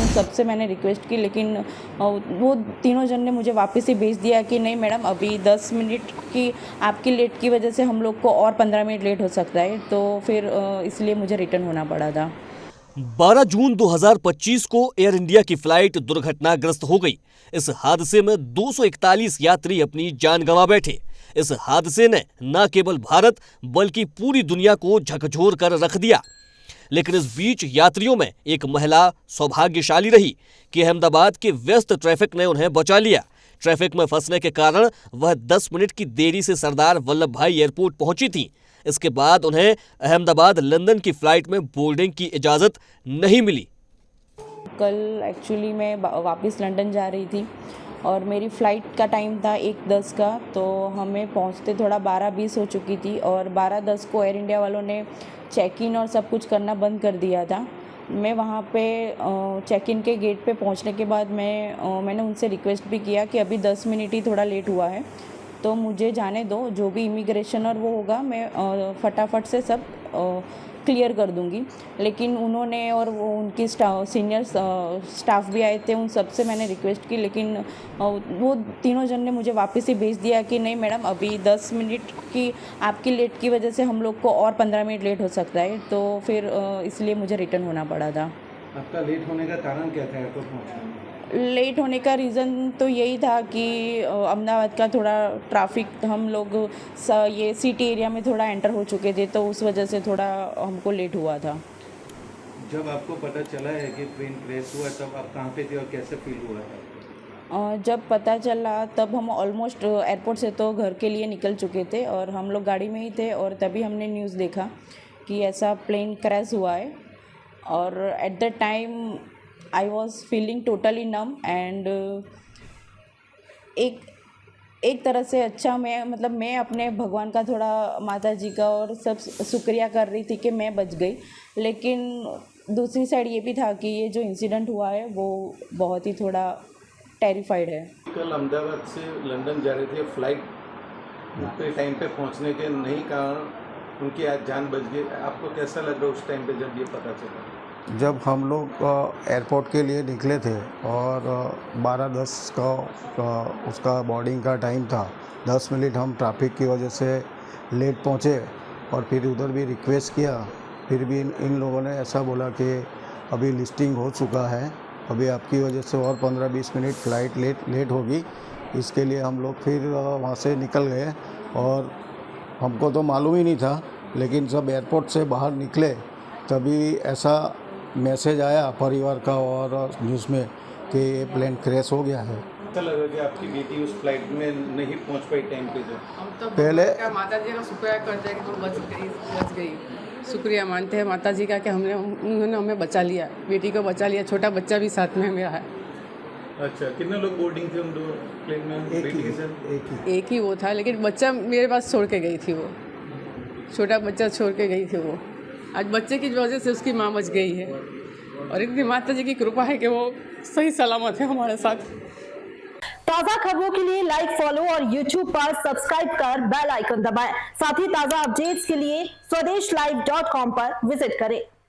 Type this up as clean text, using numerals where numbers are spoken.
उन सबसे मैंने रिक्वेस्ट की, लेकिन वो तीनों जन ने मुझे वापस ही भेज दिया कि नहीं मैडम, अभी 10 मिनट की आपकी लेट की वजह से हम लोग को और 15 मिनट लेट हो सकता है। तो फिर इसलिए मुझे रिटर्न होना पड़ा था। 12 जून 2025 को एयर इंडिया की फ्लाइट दुर्घटनाग्रस्त हो गई। इस हादसे में 241 यात्री अपनी जान गंवा बैठे। इस हादसे ने न केवल भारत बल्कि पूरी दुनिया को झकझोर कर रख दिया। लेकिन इस बीच यात्रियों में एक महिला सौभाग्यशाली रही कि अहमदाबाद के व्यस्त ट्रैफिक ने उन्हें बचा लिया। ट्रैफिक में फंसने के कारण वह 10 मिनट की देरी से सरदार वल्लभ भाई एयरपोर्ट पहुंची थी। इसके बाद उन्हें अहमदाबाद लंदन की फ्लाइट में बोर्डिंग की इजाज़त नहीं मिली। कल एक्चुअली मैं वापस लंदन जा रही थी और मेरी फ़्लाइट का टाइम था 1:10 का, तो हमें पहुंचते थोड़ा 12:20 हो चुकी थी और 12:10 को एयर इंडिया वालों ने चेक इन और सब कुछ करना बंद कर दिया था। मैं वहाँ पे चेक इन के गेट पे पहुँचने के बाद मैंने उनसे रिक्वेस्ट भी किया कि अभी 10 मिनट ही थोड़ा लेट हुआ है, तो मुझे जाने दो, जो भी इमिग्रेशन और वो होगा मैं फटाफट से सब क्लियर कर दूंगी। लेकिन उन्होंने और वो उनकी सीनियर स्टाफ भी आए थे, उन सब से मैंने रिक्वेस्ट की, लेकिन वो तीनों जन ने मुझे वापस ही भेज दिया कि नहीं मैडम, अभी 10 मिनट की आपकी लेट की वजह से हम लोग को और 15 मिनट लेट हो सकता है। तो फिर इसलिए मुझे रिटर्न होना पड़ा था। आपका लेट होने का कारण क्या था एयरपोर्ट पहुंचने में? लेट होने का रीज़न तो यही था कि अहमदाबाद का थोड़ा ट्रैफिक, हम लोग ये सिटी एरिया में थोड़ा एंटर हो चुके थे, तो उस वजह से थोड़ा हमको लेट हुआ था। जब आपको पता चला है कि ट्रेन क्रैश हुआ तब आप कहाँ पे थे और कैसे फील हुआ था? जब पता चला तब हम ऑलमोस्ट एयरपोर्ट से तो घर के लिए निकल चुके थे और हम लोग गाड़ी में ही थे, और तभी हमने न्यूज़ देखा कि ऐसा प्लेन क्रैश हुआ है। और at the time I was feeling totally num and एक तरह से अच्छा, मैं अपने भगवान का थोड़ा, माता जी का और सब शुक्रिया कर रही थी कि मैं बच गई। लेकिन दूसरी साइड ये भी था कि ये जो इंसिडेंट हुआ है वो बहुत ही थोड़ा टेरिफाइड है। कल अहमदाबाद से लंदन जा रही थी, फ्लाइट उनके टाइम पे पहुंचने के नहीं कारण उनकी आज जान बच गई। आपको कैसा लग रहा उस टाइम पे जब ये पता चला? जब हम लोग एयरपोर्ट के लिए निकले थे और 12:10 का उसका बोर्डिंग का टाइम था, 10 मिनट हम ट्रैफिक की वजह से लेट पहुँचे और फिर उधर भी रिक्वेस्ट किया, फिर भी इन लोगों ने ऐसा बोला कि अभी लिस्टिंग हो चुका है, अभी आपकी वजह से और 15-20 मिनट फ्लाइट लेट होगी। इसके लिए हम लोग फिर वहाँ से निकल गए और हमको तो मालूम ही नहीं था, लेकिन जब एयरपोर्ट से बाहर निकले तभी ऐसा मैसेज आया परिवार का और न्यूज़ में कि ये प्लेन क्रैश हो गया है। ऐसा लगा कि आपकी बेटी उस फ्लाइट में नहीं पहुंच पाई टाइम पे? जो हम तो पहले माता जी का शुक्रिया करते हैं कि वो बच गई। शुक्रिया मानते हैं माता जी का कि उन्होंने हमें बचा लिया, बेटी को बचा लिया। छोटा बच्चा भी साथ में मेरा है। अच्छा, कितने लोग बोर्डिंग थे उन दो प्लेन में? बेटी के साथ एक ही वो था, लेकिन बच्चा मेरे पास छोड़ के गई थी। वो छोटा बच्चा छोड़ के गई थी। वो आज बच्चे की वजह से उसकी माँ बच गई है, और इतनी माता जी की कृपा है कि वो सही सलामत है हमारे साथ। ताज़ा खबरों के लिए लाइक, फॉलो और YouTube पर सब्सक्राइब कर बेल आइकन दबाएं। साथ ही ताज़ा अपडेट्स के लिए swedeshlive.com पर विजिट करें।